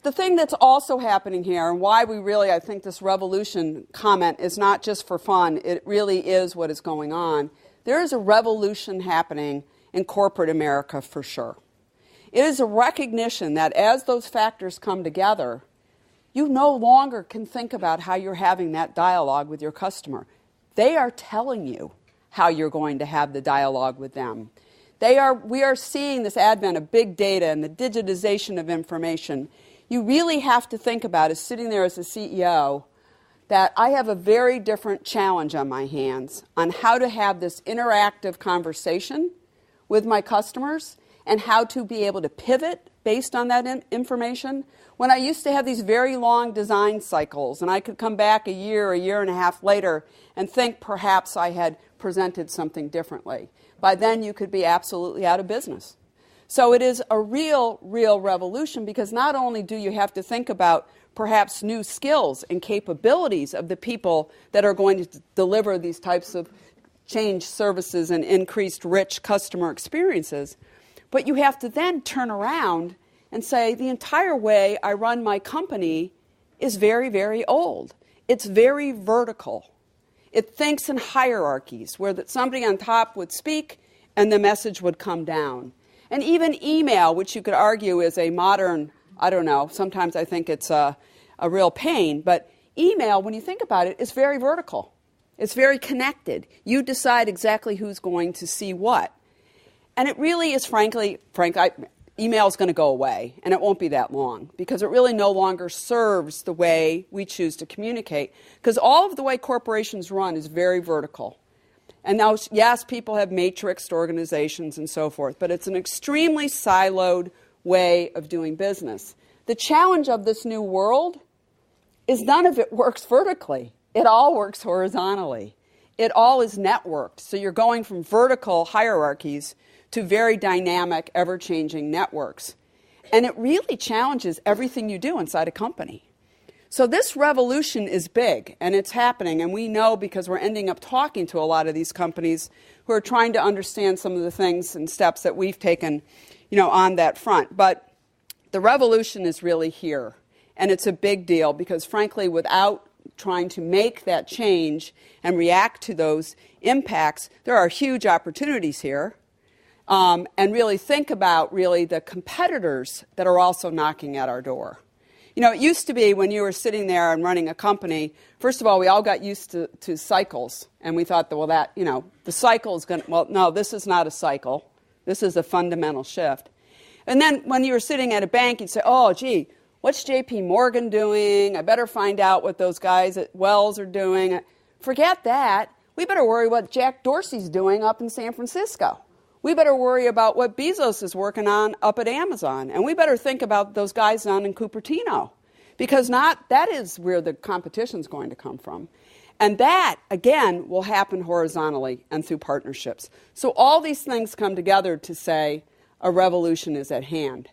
the thing that's also happening here, and why we really, I think this revolution comment is not just for fun, it really is what is going on. There is a revolution happening in corporate America for sure. It is a recognition that as those factors come together, you no longer can think about how you're having that dialogue with your customer. They are telling you how you're going to have the dialogue with them. We are seeing this advent of big data and the digitization of information. You really have to think about, as sitting there as a CEO, that I have a very different challenge on my hands on how to have this interactive conversation with my customers and how to be able to pivot based on that information. When I used to have these very long design cycles and I could come back a year and a half later and think perhaps I had presented something differently. By then you could be absolutely out of business. So it is a real revolution, because not only do you have to think about perhaps new skills and capabilities of the people that are going to deliver these types of change services and increased rich customer experiences, but you have to then turn around and say the entire way I run my company is very old. It's very vertical. It thinks in hierarchies where that somebody on top would speak and the message would come down. And even email, which you could argue is a modern, I don't know, sometimes I think it's a real pain, but email, when you think about it, is very vertical. It's very connected. You decide exactly who's going to see what. And it really is, frankly, email is going to go away, and it won't be that long, because it really no longer serves the way we choose to communicate, because all of the way corporations run is very vertical. And now, yes, people have matrixed organizations and so forth, but it's an extremely siloed way of doing business. The challenge of this new world is none of it works vertically. It all works horizontally. It all is networked. So you're going from vertical hierarchies to very dynamic, ever-changing networks. And it really challenges everything you do inside a company. So this revolution is big, and it's happening, and we know because we're ending up talking to a lot of these companies who are trying to understand some of the things and steps that we've taken, on that front. But the revolution is really here, and it's a big deal because, frankly, without trying to make that change and react to those impacts, there are huge opportunities here. And really think about the competitors that are also knocking at our door. It used to be when you were sitting there and running a company, first of all, we all got used to cycles, and we thought that, the cycle is going to, well, no, this is not a cycle. This is a fundamental shift. And then when you were sitting at a bank, you'd say, oh, gee, what's J.P. Morgan doing? I better find out what those guys at Wells are doing. Forget that. We better worry what Jack Dorsey's doing up in San Francisco. We better worry about what Bezos is working on up at Amazon. And we better think about those guys down in Cupertino. Because that is where the competition is going to come from. And that, again, will happen horizontally and through partnerships. So all these things come together to say a revolution is at hand.